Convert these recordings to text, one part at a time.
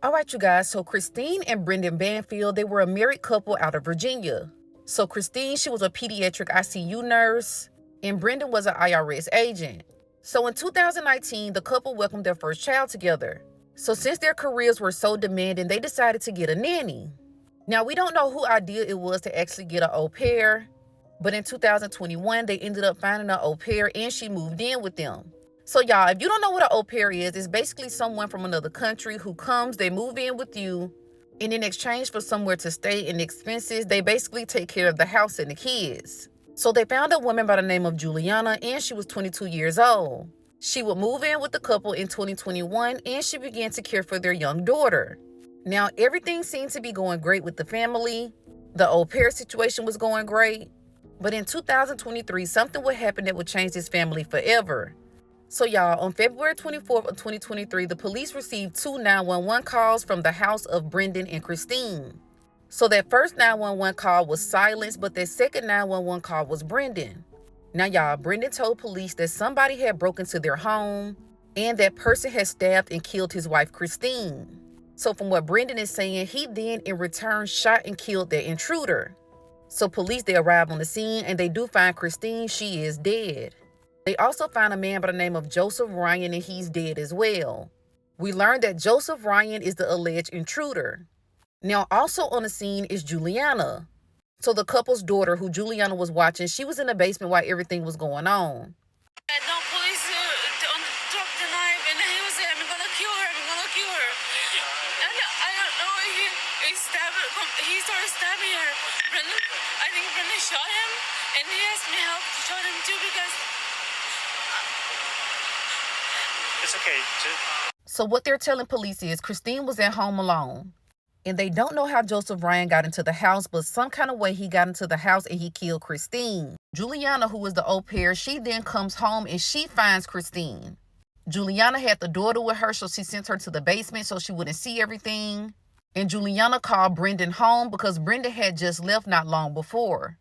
All right, you guys. So Christine and Brendan Bfield, they were a married couple out of Virginia. So Christine, she was a pediatric ICU nurse, and Brendan was an IRS agent. So in 2019, the couple welcomed their first child together. So since their careers were so demanding, they decided to get a nanny. Now, we don't know who idea it was to actually get an au pair, but in 2021, they ended up finding an au pair and she moved in with them. So y'all, if you don't know what an au pair is, it's basically someone from another country who comes, they move in with you, and in exchange for somewhere to stay and expenses, they basically take care of the house and the kids. So they found a woman by the name of Juliana, and she was 22 years old. She would move in with the couple in 2021, and she began to care for their young daughter. Now, everything seemed to be going great with the family. The au pair situation was going great. But in 2023, something would happen that would change this family forever. So y'all, on February 24th of 2023, the police received two 911 calls from the house of Brendan and Christine. So that first 911 call was silenced, but that second 911 call was Brendan. Now y'all, Brendan told police that somebody had broken into their home and that person had stabbed and killed his wife, Christine. So from what Brendan is saying, he then in return shot and killed the intruder. So police, they arrive on the scene and they do find Christine. She is dead. They also find a man by the name of Joseph Ryan, and he's dead as well. We learned that Joseph Ryan is the alleged intruder. Now, also on the scene is Juliana. So the couple's daughter, who Juliana was watching, she was in the basement while everything was going on. No, police dropped the knife and he was saying, I'm gonna kill her, I'm gonna kill her. And I don't know, he started stabbing her. I think Brendan shot him and he asked me help to shot him too because... It's okay. So what they're telling police is Christine was at home alone. And they don't know how Joseph Ryan got into the house, but some kind of way he got into the house and he killed Christine. Juliana, who is the au pair, she then comes home and she finds Christine. Juliana had the daughter with her, so she sent her to the basement so she wouldn't see everything. And Juliana called Brendan home because Brendan had just left not long before.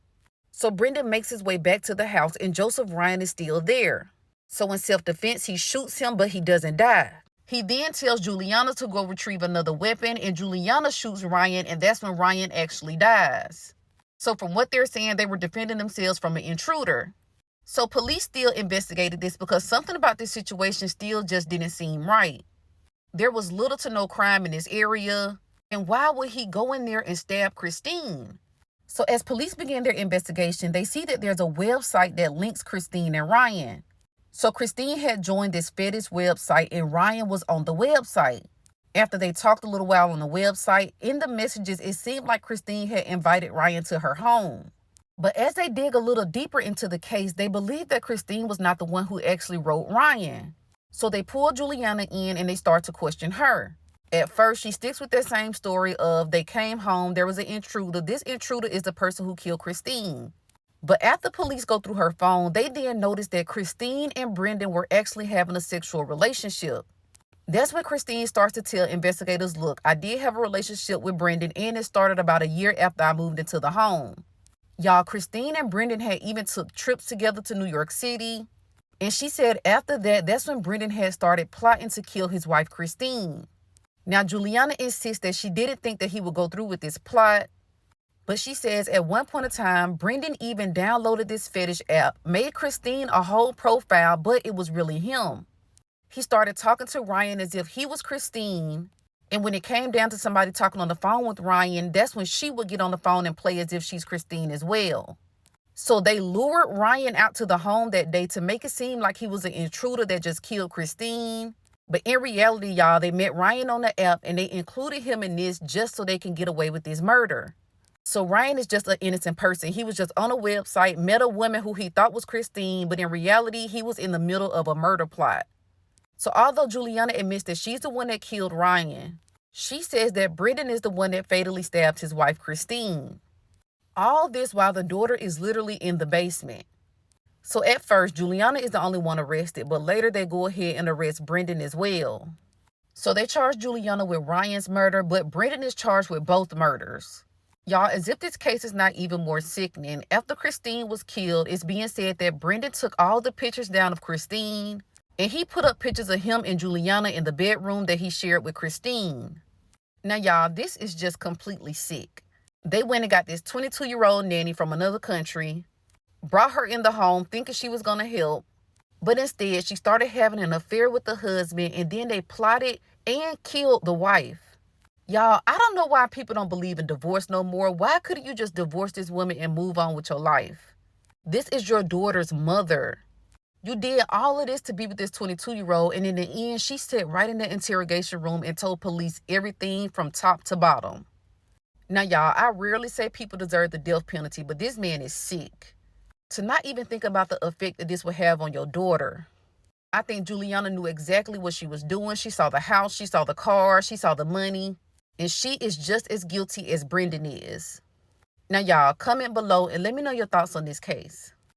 So Brendan makes his way back to the house and Joseph Ryan is still there. So in self-defense, he shoots him, but he doesn't die. He then tells Juliana to go retrieve another weapon, and Juliana shoots Ryan, and that's when Ryan actually dies. So from what they're saying, they were defending themselves from an intruder. So police still investigated this because something about this situation still just didn't seem right. There was little to no crime in this area, and why would he go in there and stab Christine? So as police begin their investigation, they see that there's a website that links Christine and Ryan. So Christine had joined this fetish website and Ryan was on the website. After they talked a little while on the website, in the messages, it seemed like Christine had invited Ryan to her home. But as they dig a little deeper into the case, they believe that Christine was not the one who actually wrote Ryan. So they pull Juliana in and they start to question her. At first, she sticks with that same story of they came home, there was an intruder. This intruder is the person who killed Christine. But after police go through her phone, they then notice that Christine and Brendan were actually having a sexual relationship. That's when Christine starts to tell investigators, look, I did have a relationship with Brendan and it started about a year after I moved into the home. Y'all, Christine and Brendan had even took trips together to New York City. And she said after that, that's when Brendan had started plotting to kill his wife, Christine. Now, Juliana insists that she didn't think that he would go through with this plot. But she says at one point in time, Brendan even downloaded this fetish app, made Christine a whole profile, but it was really him. He started talking to Ryan as if he was Christine. And when it came down to somebody talking on the phone with Ryan, that's when she would get on the phone and play as if she's Christine as well. So they lured Ryan out to the home that day to make it seem like he was an intruder that just killed Christine. But in reality, y'all, they met Ryan on the app and they included him in this just so they can get away with this murder. So Ryan is just an innocent person. He was just on a website, met a woman who he thought was Christine, but in reality, he was in the middle of a murder plot. So although Juliana admits that she's the one that killed Ryan, she says that Brendan is the one that fatally stabbed his wife, Christine. All this while the daughter is literally in the basement. So at first, Juliana is the only one arrested, but later they go ahead and arrest Brendan as well. So they charge Juliana with Ryan's murder, but Brendan is charged with both murders. Y'all, as if this case is not even more sickening, after Christine was killed, it's being said that Brendan took all the pictures down of Christine, and he put up pictures of him and Juliana in the bedroom that he shared with Christine. Now, y'all, this is just completely sick. They went and got this 22-year-old nanny from another country, brought her in the home thinking she was going to help, but instead she started having an affair with the husband, and then they plotted and killed the wife. Y'all, I don't know why people don't believe in divorce no more. Why couldn't you just divorce this woman and move on with your life? This is your daughter's mother. You did all of this to be with this 22-year-old, and in the end, she sat right in the interrogation room and told police everything from top to bottom. Now, y'all, I rarely say people deserve the death penalty, but this man is sick. To not even think about the effect that this would have on your daughter. I think Juliana knew exactly what she was doing. She saw the house, she saw the car, she saw the money, and she is just as guilty as Brendan is. Now, y'all, comment below and let me know your thoughts on this case.